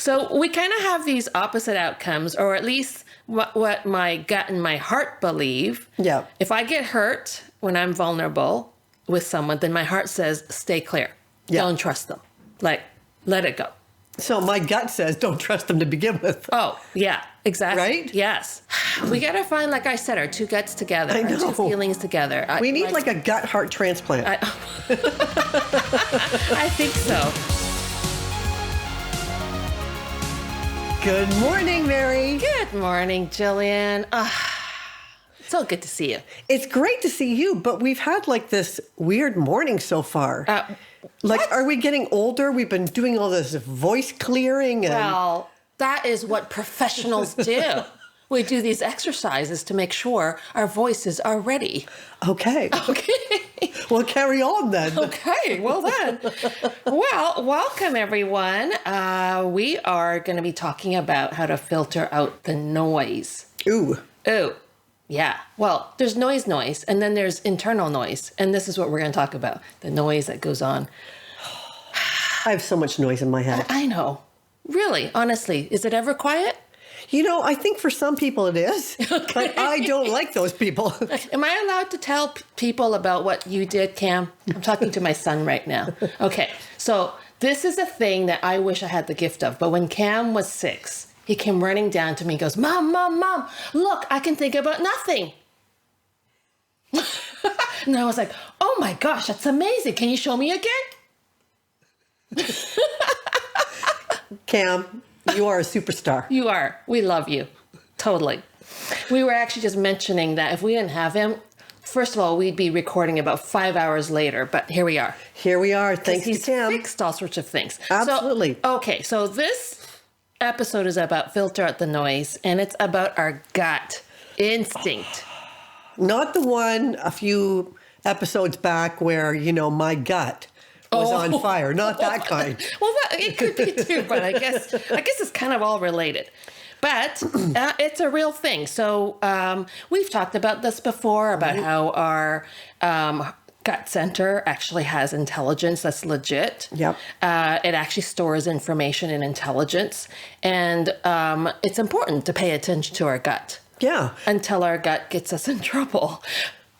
So we kind of have these opposite outcomes, or at least what my gut and my heart believe. Yeah. If I get hurt when I'm vulnerable with someone, then my heart says, stay clear. Yeah. Don't trust them. Like, let it go. So my gut says don't trust them to begin with. Oh, yeah, exactly. Right? Yes. We got to find, like I said, our two guts together, I our two know. feelings together. We need like a gut heart transplant. I think so. Good morning, Mary. Good morning, Jillian. So good to see you. It's great to see you, but we've had like this weird morning so far. What? Are we getting older? We've been doing all this voice clearing. And... Well, that is what professionals do. We do these exercises to make sure our voices are ready. Okay. Okay. Well, carry on then. Okay, well then. Well, welcome everyone. We are going to be talking about how to filter out the noise. Ooh. Oh, yeah. Well, there's noise, and then there's internal noise. And this is what we're going to talk about, the noise that goes on. I have so much noise in my head. I know. Really, honestly, is it ever quiet? You know, I think for some people it is, but I don't like those people. Am I allowed to tell people about what you did, Cam? I'm talking to my son right now. Okay, so this is a thing that I wish I had the gift of. But when Cam was 6, he came running down to me and goes, Mom, look, I can think about nothing. And I was like, oh my gosh, that's amazing. Can you show me again? Cam, you are a superstar. You are. We love you. Totally. We were actually just mentioning that if we didn't have him, first of all, we'd be recording about 5 hours later, but here we are. Here we are. Thanks to He's Cam. fixed all sorts of things. Absolutely. So this episode is about filter out the noise, and it's about our gut instinct. Not the one a few episodes back where, my gut was on fire. Not that kind. Well, it could be too, but I guess it's kind of all related. But it's a real thing. So we've talked about this before, about how our gut center actually has intelligence that's legit. Yep. It actually stores information and intelligence. And it's important to pay attention to our gut. Yeah. Until our gut gets us in trouble.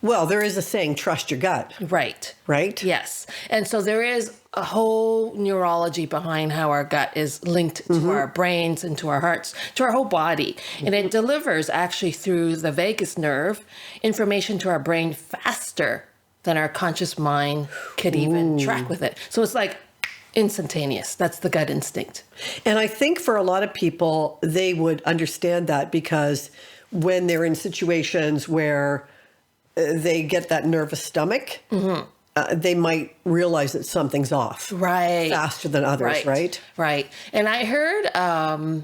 Well, there is a saying, trust your gut. Right. Right? Yes. And so there is a whole neurology behind how our gut is linked to our brains and to our hearts, to our whole body. And it delivers actually through the vagus nerve information to our brain faster than our conscious mind could even track with it. So it's like instantaneous. That's the gut instinct. And I think for a lot of people, they would understand that because when they're in situations where they get that nervous stomach, they might realize that something's off. Right. Faster than others, right? Right. And I heard a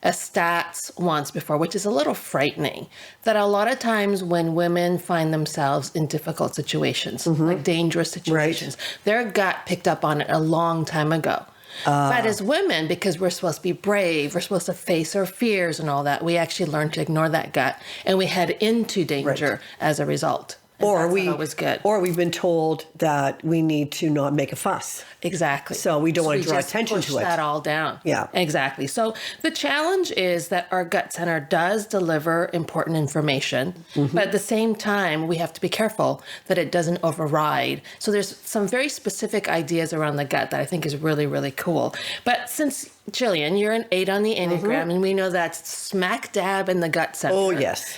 stats once before, which is a little frightening, that a lot of times when women find themselves in difficult situations, like dangerous situations, their gut picked up on it a long time ago. But as women, because we're supposed to be brave, we're supposed to face our fears and all that, we actually learn to ignore that gut, and we head into danger as a result. Or we've been told that we need to not make a fuss. Exactly. So we don't want to draw attention to it. Push that all down. Yeah. Exactly. So the challenge is that our gut center does deliver important information, but at the same time, we have to be careful that it doesn't override. So there's some very specific ideas around the gut that I think is really, really cool. But since, Jillian, you're an 8 on the Enneagram, and we know that's smack dab in the gut center. Oh, yes.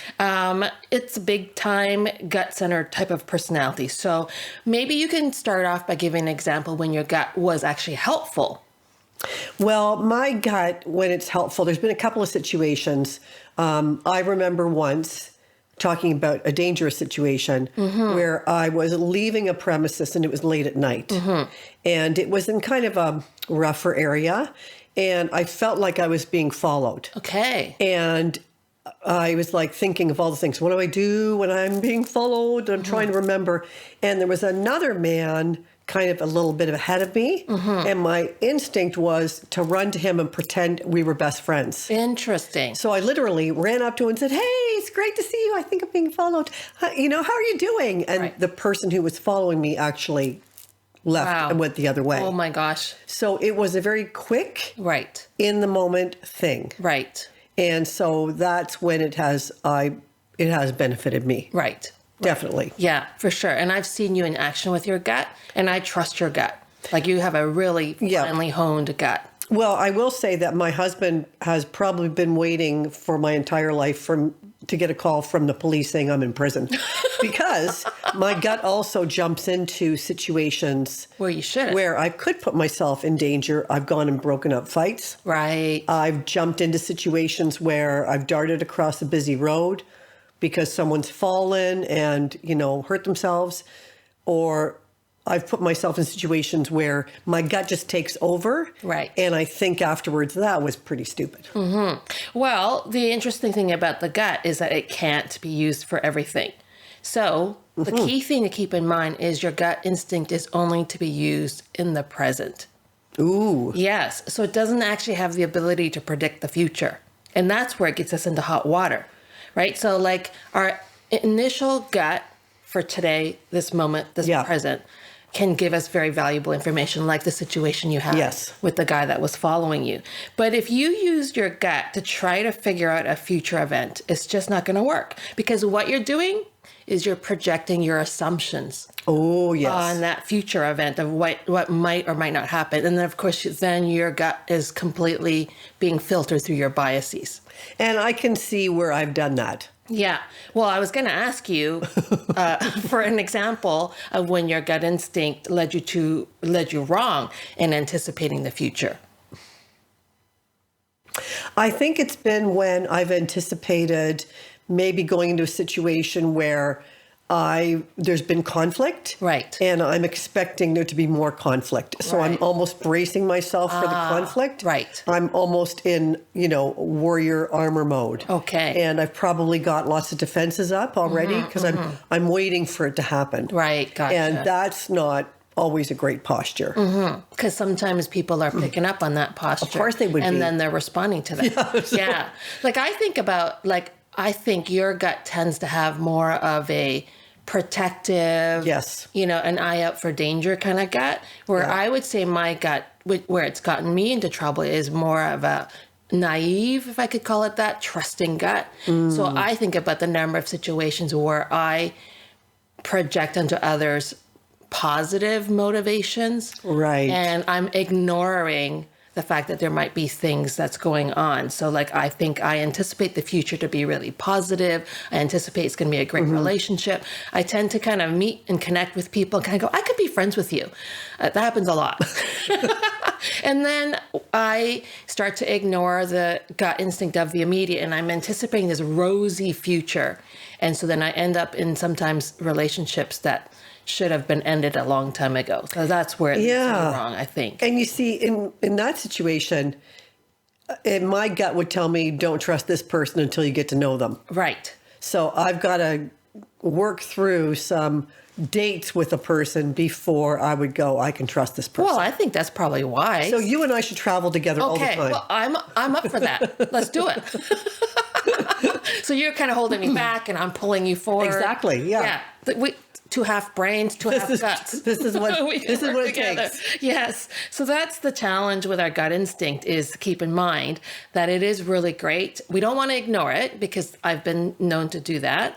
It's a big time gut center type of personality. So maybe you can start off by giving an example when your gut was actually helpful. Well, my gut, when it's helpful, there's been a couple of situations. I remember once talking about a dangerous situation where I was leaving a premises and it was late at night. And it was in kind of a rougher area. And I felt like I was being followed. Okay. And I was like thinking of all the things. What do I do when I'm being followed? I'm trying to remember. And there was another man kind of a little bit ahead of me. And my instinct was to run to him and pretend we were best friends. Interesting. So I literally ran up to him and said, hey, it's great to see you. I think I'm being followed. How are you doing? And the person who was following me actually left Wow. and went the other way. Oh my gosh. So it was a very quick, Right. in the moment thing. Right. And so that's when it has benefited me. Right. Definitely. Yeah, for sure. And I've seen you in action with your gut, and I trust your gut. Like you have a really finely honed gut. Well, I will say that my husband has probably been waiting for my entire life to get a call from the police saying I'm in prison, because my gut also jumps into situations Where you should. where I could put myself in danger. I've gone and broken up fights. Right. I've jumped into situations where I've darted across a busy road because someone's fallen and, hurt themselves, or I've put myself in situations where my gut just takes over. Right. And I think afterwards that was pretty stupid. Well, the interesting thing about the gut is that it can't be used for everything. So the key thing to keep in mind is your gut instinct is only to be used in the present. Ooh. Yes. So it doesn't actually have the ability to predict the future. And that's where it gets us into hot water, right? So like our initial gut for today, this moment, this present, can give us very valuable information, like the situation you had with the guy that was following you. But if you used your gut to try to figure out a future event, it's just not going to work, because what you're doing is you're projecting your assumptions on that future event of what might or might not happen. And then, of course, then your gut is completely being filtered through your biases. And I can see where I've done that. Yeah. Well, I was going to ask you for an example of when your gut instinct led you wrong in anticipating the future. I think it's been when I've anticipated maybe going into a situation where there's been conflict. Right. And I'm expecting there to be more conflict. So I'm almost bracing myself for the conflict. Right. I'm almost in, warrior armor mode. Okay. And I've probably got lots of defenses up already because I'm waiting for it to happen. Right. Gotcha. And that's not always a great posture. Because sometimes people are picking up on that posture. Of course they would and be. then they're responding to that. Yeah. Like I think your gut tends to have more of a protective, an eye out for danger kind of gut, where I would say my gut, where it's gotten me into trouble, is more of a naive, if I could call it that, trusting gut. So I think about the number of situations where I project onto others positive motivations. Right. And I'm ignoring the fact that there might be things that's going on. So like, I think I anticipate the future to be really positive. I anticipate it's going to be a great relationship. I tend to kind of meet and connect with people and kind of go, I could be friends with you. That happens a lot. And then I start to ignore the gut instinct of the immediate, and I'm anticipating this rosy future. And so then I end up in sometimes relationships that should have been ended a long time ago. So that's where it's wrong, I think. And you see, in that situation, my gut would tell me, don't trust this person until you get to know them. Right. So I've got to work through some dates with a person before I would go, I can trust this person. Well, I think that's probably wise. So you and I should travel together all the time. Okay, well, I'm up for that. Let's do it. So you're kind of holding me back and I'm pulling you forward. Exactly, yeah. Two half brains, two half guts. This is what it takes. Yes. So that's the challenge with our gut instinct, is to keep in mind that it is really great. We don't want to ignore it, because I've been known to do that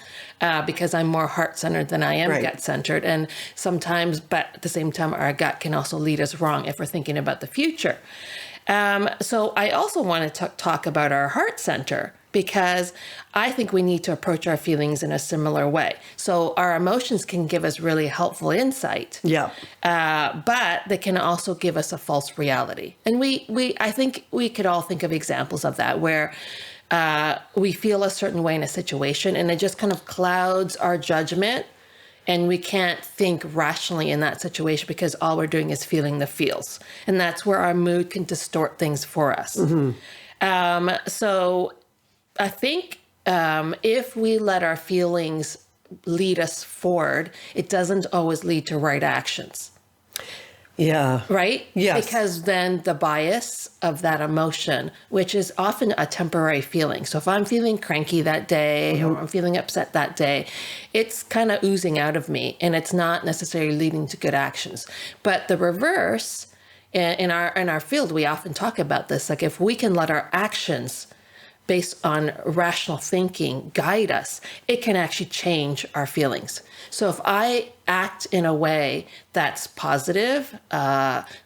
because I'm more heart-centered than I am gut-centered. And sometimes, but at the same time, our gut can also lead us wrong if we're thinking about the future. So I also want to talk about our heart center, because I think we need to approach our feelings in a similar way. So our emotions can give us really helpful insight. Yeah. But they can also give us a false reality. And I think we could all think of examples of that, where we feel a certain way in a situation and it just kind of clouds our judgment. And we can't think rationally in that situation because all we're doing is feeling the feels. And that's where our mood can distort things for us. So I think if we let our feelings lead us forward, it doesn't always lead to right actions. Yeah. Right? Yes. Because then the bias of that emotion, which is often a temporary feeling. So if I'm feeling cranky that day or I'm feeling upset that day, it's kind of oozing out of me and it's not necessarily leading to good actions. But the reverse, in our field, we often talk about this. Like if we can let our actions based on rational thinking guide us, it can actually change our feelings. So if I act in a way that's positive,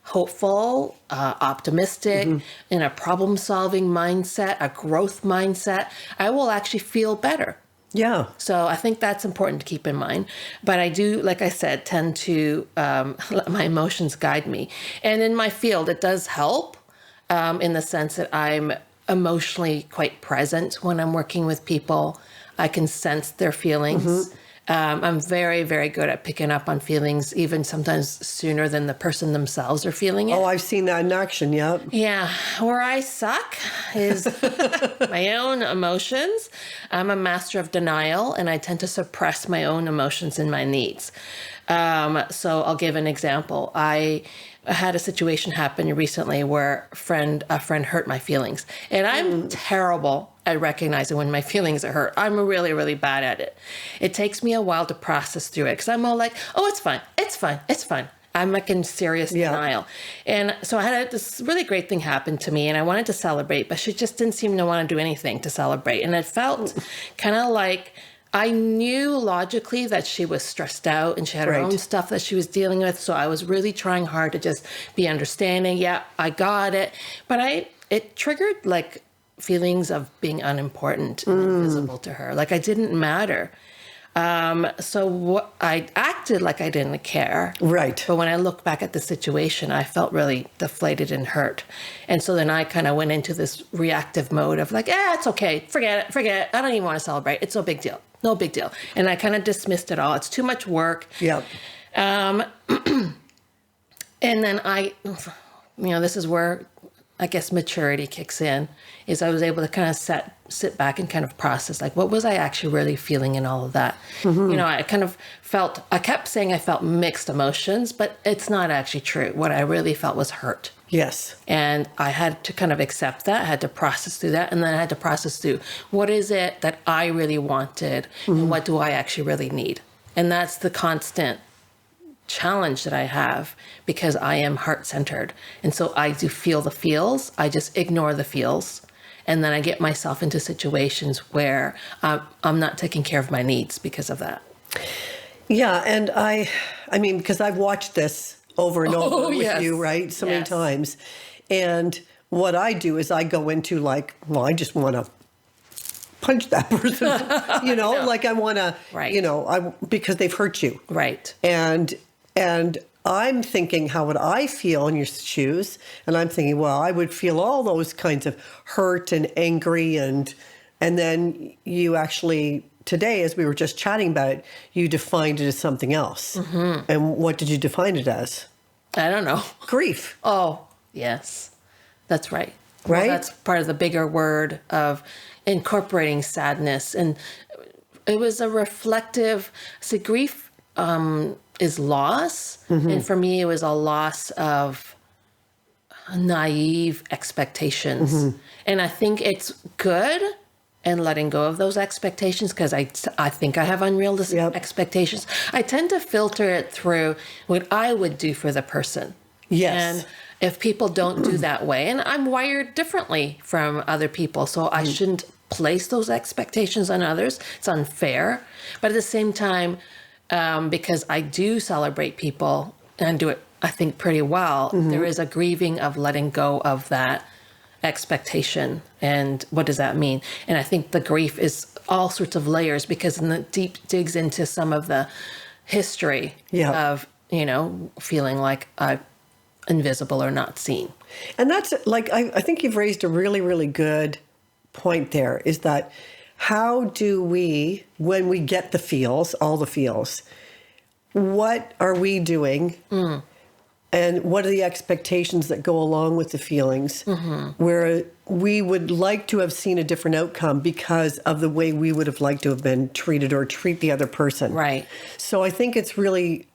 hopeful, optimistic, in a problem-solving mindset, a growth mindset, I will actually feel better. Yeah. So I think that's important to keep in mind. But I do, like I said, tend to let my emotions guide me. And in my field, it does help in the sense that I'm emotionally quite present when I'm working with people. I can sense their feelings. I'm very, very good at picking up on feelings, even sometimes sooner than the person themselves are feeling it. Oh, I've seen that in action. Yeah. Yeah, where I suck is my own emotions. I'm a master of denial, and I tend to suppress my own emotions and my needs. So I'll give an example. I had a situation happen recently where a friend hurt my feelings, and I'm terrible at recognizing when my feelings are hurt. I'm really, really bad at it. It takes me a while to process through it because I'm all like, oh, it's fine. It's fine. It's fine. I'm like in serious denial. And so I had this really great thing happen to me and I wanted to celebrate, but she just didn't seem to want to do anything to celebrate. And it felt kind of like I knew logically that she was stressed out and she had her own stuff that she was dealing with. So I was really trying hard to just be understanding. Yeah, I got it. But it triggered like feelings of being unimportant and invisible to her. Like I didn't matter. So I acted like I didn't care. Right. But when I look back at the situation, I felt really deflated and hurt. And so then I kind of went into this reactive mode of like, it's okay. Forget it. I don't even want to celebrate. It's no big deal. No big deal. And I kind of dismissed it all. It's too much work. Yeah. And then this is where I guess maturity kicks in, is I was able to kind of sit back and kind of process, like, what was I actually really feeling in all of that? I kind of I kept saying I felt mixed emotions, but it's not actually true. What I really felt was hurt. Yes. And I had to kind of accept that, I had to process through that, and then I had to process through what is it that I really wanted and what do I actually really need? And that's the constant challenge that I have because I am heart-centered. And so I do feel the feels. I just ignore the feels. And then I get myself into situations where I'm not taking care of my needs because of that. Yeah. And I mean, because I've watched this over and over with you, right? So many times. And what I do is I go into like, well, I just want to punch that person, like I want to, because they've hurt you. Right. And I'm thinking, how would I feel in your shoes? And I'm thinking, well, I would feel all those kinds of hurt and angry. And then you actually, today, as we were just chatting about it, you defined it as something else. And what did you define it as? I don't know. Grief. Oh, yes. That's right. Right? Well, that's part of the bigger word of incorporating sadness. And it was a reflective, grief is loss. And for me, it was a loss of naive expectations. And I think it's good and letting go of those expectations because I think I have unrealistic expectations. I tend to filter it through what I would do for the person. Yes. And if people don't do that way, and I'm wired differently from other people, so I shouldn't place those expectations on others. It's unfair. But at the same time, because I do celebrate people and do it, I think, pretty well, there is a grieving of letting go of that expectation. And what does that mean? And I think the grief is all sorts of layers because in the deep digs into some of the history of, feeling like I'm invisible or not seen. And that's like, I think you've raised a really, really good point there, is that how do we, when we get the feels, all the feels, what are we doing? And what are the expectations that go along with the feelings where we would like to have seen a different outcome because of the way we would have liked to have been treated or treat the other person? Right. So I think it's really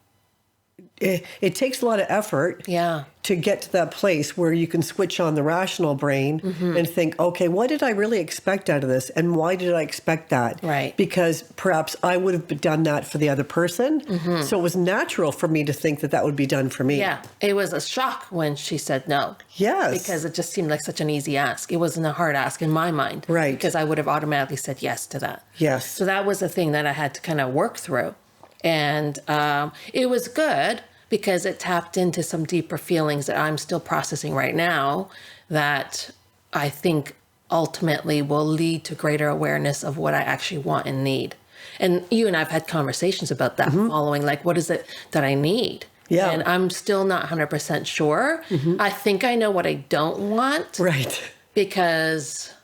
it takes a lot of effort Yeah. to get to that place where you can switch on the rational brain and think, okay, what did I really expect out of this? And why did I expect that? Right. Because perhaps I would have done that for the other person. So it was natural for me to think that that would be done for me. Yeah. It was a shock when she said no. Yes. Because it just seemed like such an easy ask. It wasn't a hard ask in my mind. Right. Because I would have automatically said yes to that. Yes. So that was the thing that I had to kind of work through. And it was good because it tapped into some deeper feelings that I'm still processing right now that I think ultimately will lead to greater awareness of what I actually want and need. And you and I have had conversations about that following, like, what is it that I need? Yeah. And I'm still not 100% sure. I think I know what I don't want. Right. Because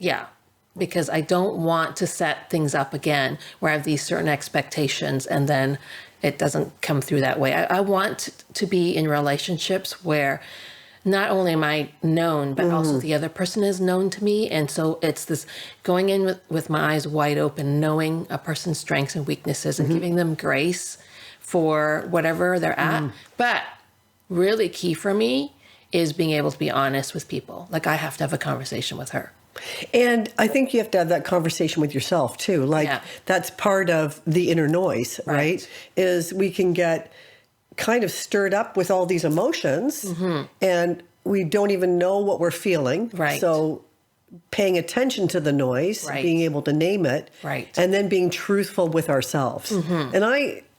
I don't want to set things up again where I have these certain expectations and then it doesn't come through that way. I want to be in relationships where not only am I known, but also the other person is known to me. And so it's this going in with my eyes wide open, knowing a person's strengths and weaknesses and giving them grace for whatever they're at. But really key for me is being able to be honest with people. Like I have to have a conversation with her. And I think you have to have that conversation with yourself too. Like that's part of the inner noise, right? Is we can get kind of stirred up with all these emotions and we don't even know what we're feeling. Right. So paying attention to the noise, being able to name it, and then being truthful with ourselves. And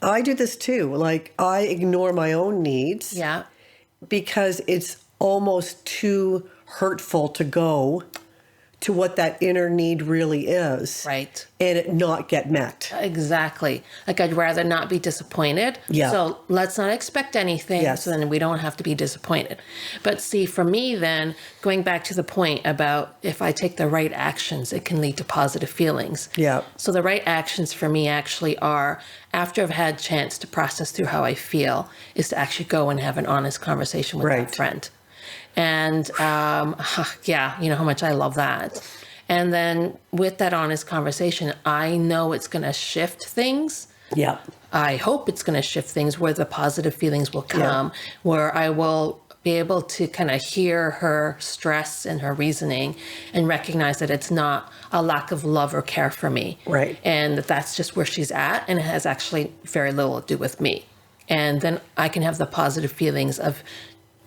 I do this too. Like I ignore my own needs because it's almost too hurtful to go to what that inner need really is. Right. And it not get met. Exactly. Like I'd rather not be disappointed. Yeah. So let's not expect anything. Yes. So then we don't have to be disappointed. But see, for me then, going back to the point about if I take the right actions, it can lead to positive feelings. Yeah. So the right actions for me actually are, after I've had a chance to process through how I feel, is to actually go and have an honest conversation with that friend. And you know how much I love that. And then with that honest conversation, I know it's going to shift things. Yeah. I hope it's going to shift things where the positive feelings will come, where I will be able to kind of hear her stress and her reasoning and recognize that it's not a lack of love or care for me. Right. And that that's just where she's at, and it has actually very little to do with me. And then I can have the positive feelings of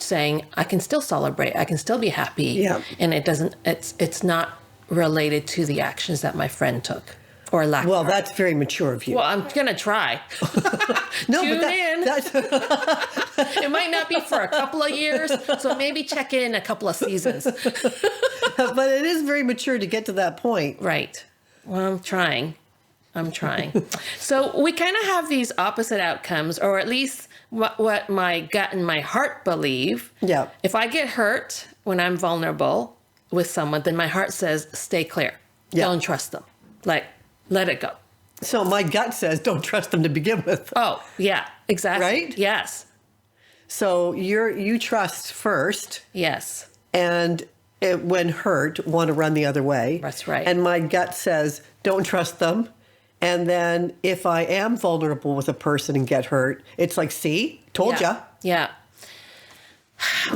saying I can still celebrate, I can still be happy, and it's not related to the actions that my friend took or lack. Well, that's very mature of you. Well, I'm gonna try. No, Tune but in. that's It might not be for a couple of years, so maybe check in a couple of seasons. but it is very mature to get to that point. Right. Well, I'm trying. So we kind of have these opposite outcomes, or at least what my gut and my heart believe. Yeah. If I get hurt when I'm vulnerable with someone, then my heart says, stay clear. Yeah. Don't trust them. Like, let it go. So my gut says don't trust them to begin with. Oh, yeah, exactly. Right? Yes. So you trust first. Yes. And when hurt, want to run the other way. That's right. And my gut says don't trust them. And then if I am vulnerable with a person and get hurt, it's like, see, told ya. Yeah.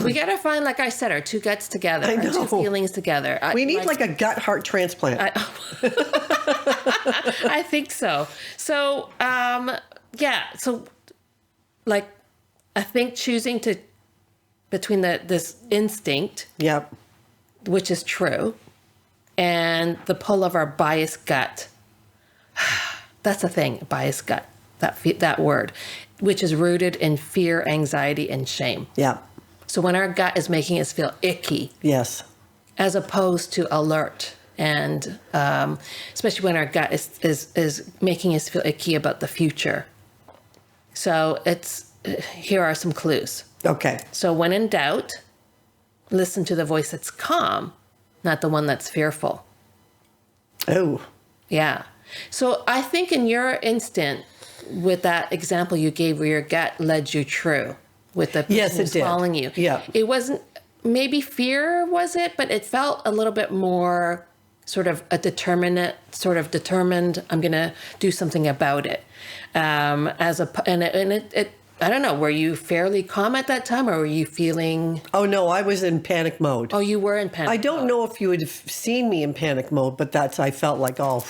We got to find, like I said, our two guts together, I our know. two feelings together. We need like a gut heart transplant. I think so. So, So, like, I think choosing between this instinct, Yep. which is true, and the pull of our biased gut. That's the thing, biased gut, that word, which is rooted in fear, anxiety, and shame. Yeah. So when our gut is making us feel icky, Yes. as opposed to alert, and especially when our gut is making us feel icky about the future. So here are some clues. Okay. So when in doubt, listen to the voice that's calm, not the one that's fearful. Oh. Yeah. So I think in your instant, with that example you gave where your gut led you true, with the person Yes, it who's did. following you. Yeah. It wasn't, maybe fear was it, but it felt a little bit more sort of determined, I'm going to do something about it. I don't know, were you fairly calm at that time, or were you feeling, Oh, no, I was in panic mode. oh, you were in panic I don't mode. know if you would have seen me in panic mode, but I felt like, oh,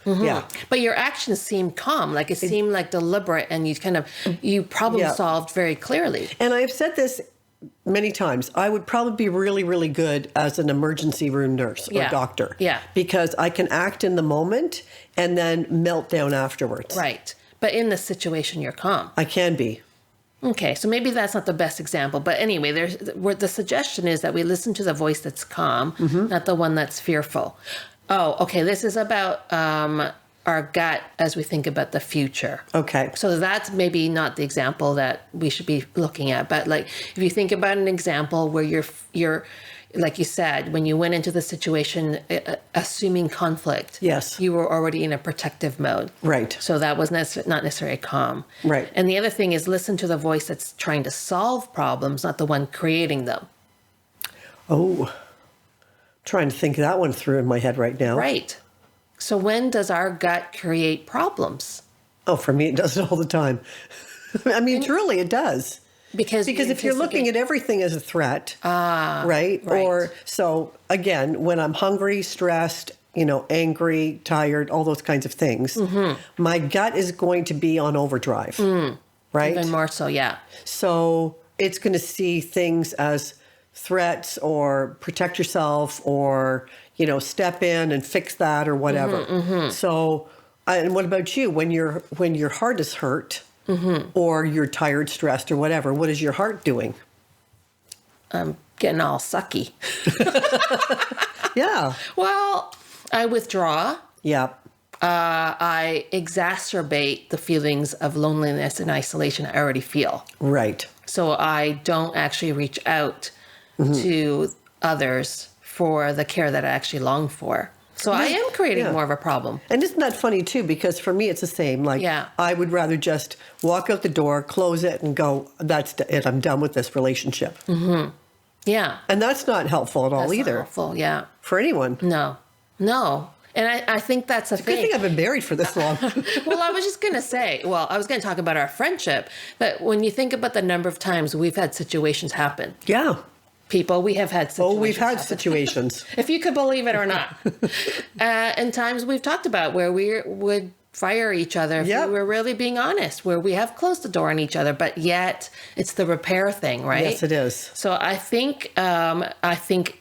yeah. But your actions seemed calm, like it seemed like deliberate, and you problem Yeah. solved very clearly. And I've said this many times. I would probably be really, really good as an emergency room nurse or Yeah. doctor. Yeah. Because I can act in the moment and then melt down afterwards. Right. But in this situation, you're calm. I can be. Okay, so maybe that's not the best example, but anyway, the suggestion is that we listen to the voice that's calm, not the one that's fearful. Oh, okay, this is about our gut as we think about the future. Okay. So that's maybe not the example that we should be looking at, but like if you think about an example where you're like you said, when you went into the situation assuming conflict, Yes. you were already in a protective mode. Right. So that was not necessarily calm. Right. And the other thing is listen to the voice that's trying to solve problems, not the one creating them. Oh, trying to think that one through in my head right now. Right. So when does our gut create problems? Oh, for me, it does it all the time. I mean, truly, it does. Because if you're looking at everything as a threat, right? right. Or so again, when I'm hungry, stressed, angry, tired, all those kinds of things, my gut is going to be on overdrive, right? even more so, yeah. So it's going to see things as threats or protect yourself or, step in and fix that or whatever. So, and what about you? When your heart is hurt or you're tired, stressed or whatever, what is your heart doing? Getting all sucky. Yeah. Well, I withdraw. Yeah. I exacerbate the feelings of loneliness and isolation I already feel. Right. So I don't actually reach out to others for the care that I actually long for. So I am creating more of a problem. And isn't that funny too? Because for me, it's the same. Like, Yeah. I would rather just walk out the door, close it, and go, that's it. I'm done with this relationship. Yeah. And that's not helpful at all That's not either helpful, yeah. for anyone. No. And I think that's a Good thing. thing I've been married for this long. Well, I was just going to say, I was going to talk about our friendship, but when you think about the number of times we've had situations happen, Yeah. people, we have had situations. Oh, we've had happen. situations. If you could believe it or not. And times we've talked about where we would fire each other if Yep. we were really being honest, where we have closed the door on each other, but yet it's the repair thing, right? Yes, it is. So I think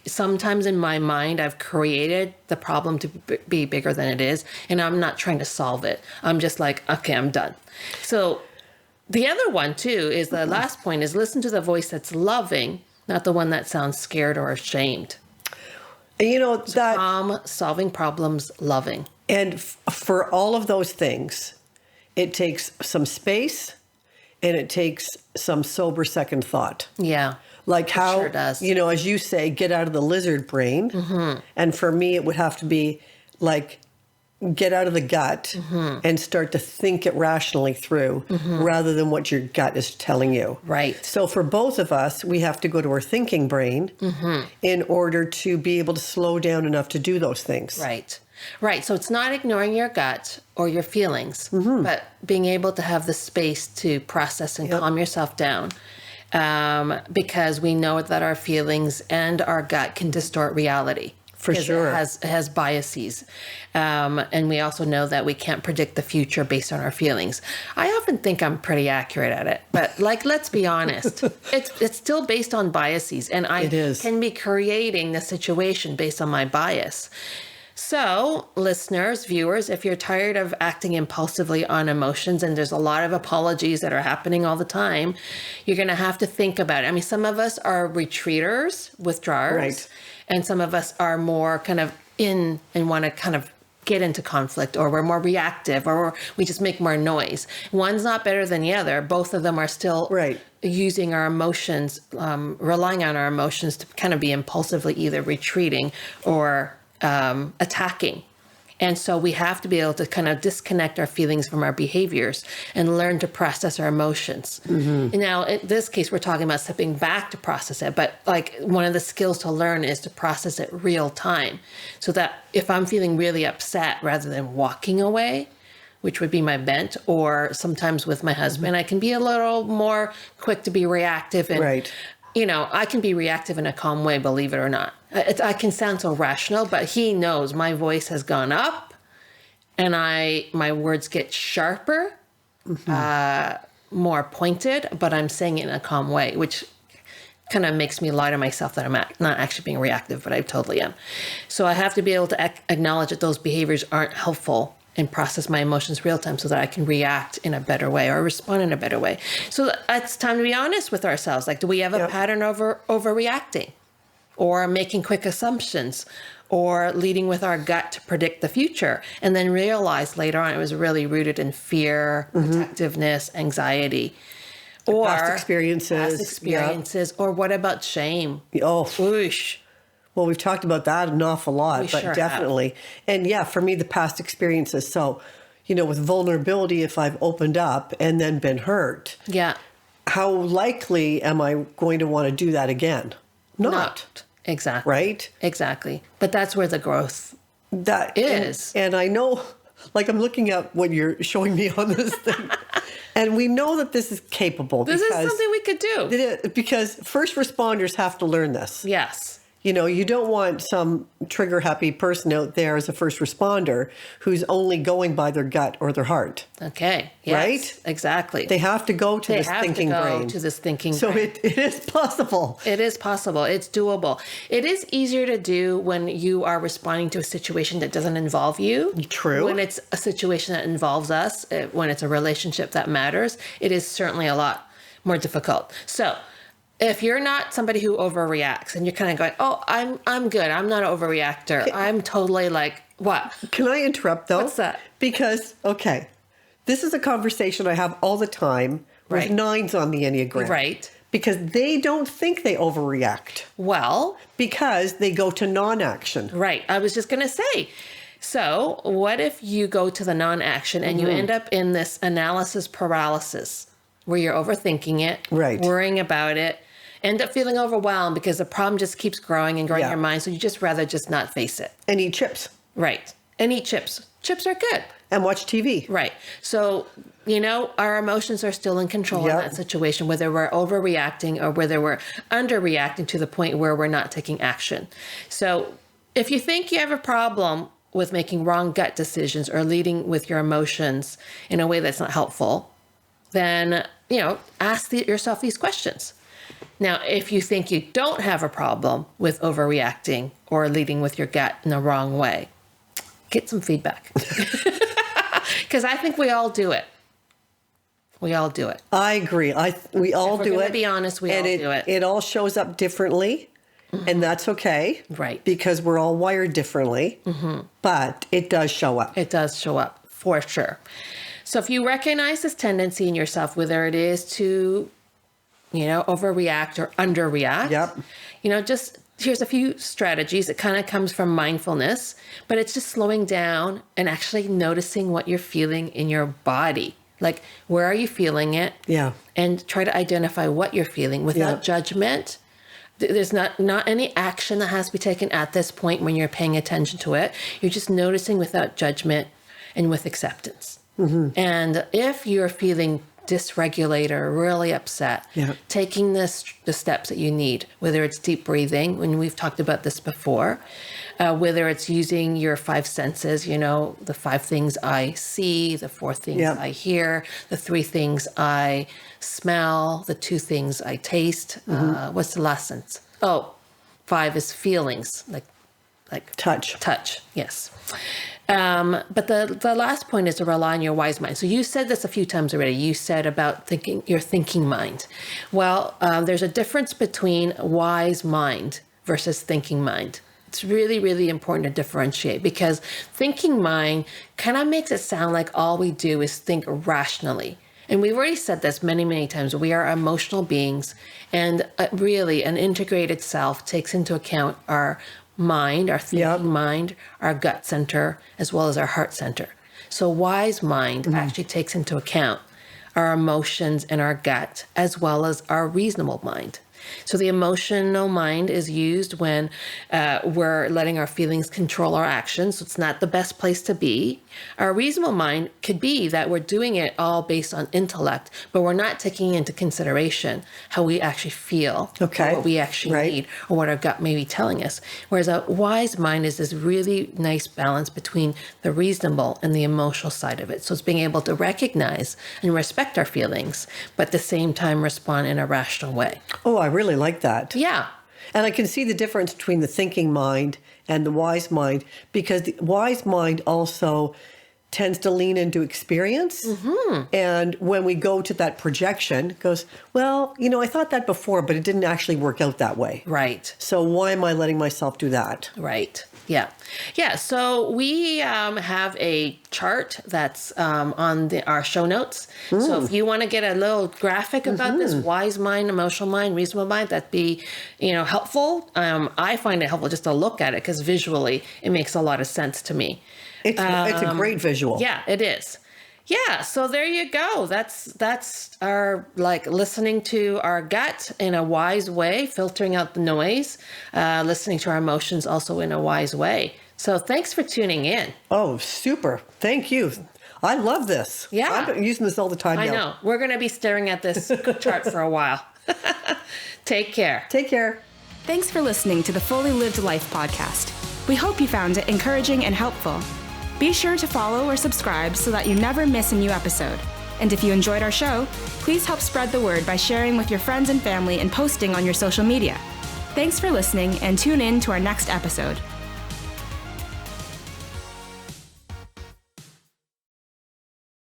sometimes in my mind I've created the problem to be bigger than it is, and I'm not trying to solve it. I'm just like, okay, I'm done. So the other one too is the last point is listen to the voice that's loving, not the one that sounds scared or ashamed. And that, Calm, solving problems, loving. and for all of those things, it takes some space and it takes some sober second thought. Yeah. Like how, sure does. As you say, get out of the lizard brain. And for me, it would have to be like, get out of the gut and start to think it rationally through rather than what your gut is telling you. Right. So for both of us, we have to go to our thinking brain in order to be able to slow down enough to do those things. Right. So it's not ignoring your gut or your feelings, but being able to have the space to process and calm yourself down. Because we know that our feelings and our gut can distort reality. For sure. It has biases. And we also know that we can't predict the future based on our feelings. I often think I'm pretty accurate at it, but let's be honest. It's still based on biases, and I can be creating the situation based on my bias. So, listeners, viewers, if you're tired of acting impulsively on emotions, and there's a lot of apologies that are happening all the time, you're going to have to think about it. I mean, some of us are retreaters, withdrawers, Right. and some of us are more kind of in and want to kind of get into conflict, or we're more reactive, or we just make more noise. One's not better than the other. Both of them are still using our emotions, relying on our emotions to kind of be impulsively either retreating or attacking. And so we have to be able to kind of disconnect our feelings from our behaviors and learn to process our emotions. Now, in this case, we're talking about stepping back to process it. But like one of the skills to learn is to process it real time. So that if I'm feeling really upset, rather than walking away, which would be my bent, or sometimes with my husband, I can be a little more quick to be reactive. And, Right. I can be reactive in a calm way, believe it or not. I can sound so rational, but he knows my voice has gone up and my words get sharper, more pointed, but I'm saying it in a calm way, which kind of makes me lie to myself that I'm not actually being reactive, but I totally am. So I have to be able to acknowledge that those behaviors aren't helpful and process my emotions real time so that I can react in a better way or respond in a better way. So it's time to be honest with ourselves. Like, do we have a pattern of overreacting or making quick assumptions or leading with our gut to predict the future, and then realize later on it was really rooted in fear, protectiveness, anxiety, or Past experiences. Or what about shame? Oh, Whoosh. well, we've talked about that an awful lot, but sure definitely. And yeah, for me, the past experiences. So, with vulnerability, if I've opened up and then been hurt, Yeah. how likely am I going to want to do that again? Not. Exactly. Right? Exactly. But that's where the growth That is. And I know, like, I'm looking at what you're showing me on this thing, and we know that this is capable. This is something we could do. Because first responders have to learn this. Yes. You don't want some trigger happy person out there as a first responder who's only going by their gut or their heart. Okay. Yes, Right? Exactly. They have to go to this thinking brain. To this thinking So brain. it is possible. It is possible. It's doable. It is easier to do when you are responding to a situation that doesn't involve you. True. When it's a situation that involves us, when it's a relationship that matters, it is certainly a lot more difficult. So if you're not somebody who overreacts and you're kind of going, oh, I'm good. I'm not an overreactor. I'm totally like, what? Can I interrupt though? What's that? Because, okay, this is a conversation I have all the time with Right. 9s on the Enneagram. Right. Because they don't think they overreact Well, because they go to non-action. right. I was just going to say, so what if you go to the non-action and you end up in this analysis paralysis where you're overthinking it, Right. worrying about it, end up feeling overwhelmed because the problem just keeps growing and growing in Yeah. your mind. So you just rather just not face it. And eat chips Right. And eat chips. Chips are good. and watch TV. Right. So, our emotions are still in control in Yep. that situation, whether we're overreacting or whether we're underreacting to the point where we're not taking action. So if you think you have a problem with making wrong gut decisions or leading with your emotions in a way that's not helpful, then, ask yourself these questions. Now, if you think you don't have a problem with overreacting or leading with your gut in the wrong way, get some feedback. Because I think we all do it. We all do it. I agree. We all If we're do gonna it. be honest, we all do it. It all shows up differently, and that's okay. Right. Because we're all wired differently. But it does show up. It does show up for sure. So if you recognize this tendency in yourself, whether it is to, overreact or underreact, Yep. just here's a few strategies. It kind of comes from mindfulness, but it's just slowing down and actually noticing what you're feeling in your body. Like, where are you feeling it? Yeah. And try to identify what you're feeling without Yeah. judgment. There's not any action that has to be taken at this point when you're paying attention to it. You're just noticing without judgment and with acceptance. And if you're feeling dysregulated or really upset, Yeah. taking the steps that you need, whether it's deep breathing, and we've talked about this before, whether it's using your 5 senses, the 5 things I see, the 4 things Yeah. I hear, the 3 things I smell, the 2 things I taste. What's the last sense? Oh, 5 is feelings, like Touch. touch. Yes. But the last point is to rely on your wise mind. So you said this a few times already. You said about your thinking mind. Well, there's a difference between wise mind versus thinking mind. It's really, really important to differentiate because thinking mind kind of makes it sound like all we do is think rationally. And we've already said this many, many times. We are emotional beings, and really an integrated self takes into account our mind, our thinking mind, our gut center, as well as our heart center. So wise mind actually takes into account our emotions and our gut, as well as our reasonable mind. So the emotional mind is used when we're letting our feelings control our actions. So it's not the best place to be. Our reasonable mind could be that we're doing it all based on intellect, but we're not taking into consideration how we actually feel, Okay. or what we actually need, or what our gut may be telling us. Whereas a wise mind is this really nice balance between the reasonable and the emotional side of it. So it's being able to recognize and respect our feelings, but at the same time respond in a rational way. Oh, I really like that. Yeah. And I can see the difference between the thinking mind and the wise mind, because the wise mind also tends to lean into experience. And when we go to that projection, it goes, well, I thought that before, but it didn't actually work out that way. Right. So why am I letting myself do that? Right. Yeah. Yeah. So we have a chart that's on our show notes. So if you want to get a little graphic about this wise mind, emotional mind, reasonable mind, that'd be, helpful. I find it helpful just to look at it because visually it makes a lot of sense to me. It's a great visual. Yeah, it is. Yeah, so there you go. That's our listening to our gut in a wise way, filtering out the noise, listening to our emotions also in a wise way. So thanks for tuning in. Oh, super. Thank you. I love this. Yeah. I've been using this all the time now. I know. We're going to be staring at this chart for a while. Take care. Take care. Thanks for listening to the Fully Lived Life podcast. We hope you found it encouraging and helpful. Be sure to follow or subscribe so that you never miss a new episode. And if you enjoyed our show, please help spread the word by sharing with your friends and family and posting on your social media. Thanks for listening, and tune in to our next episode.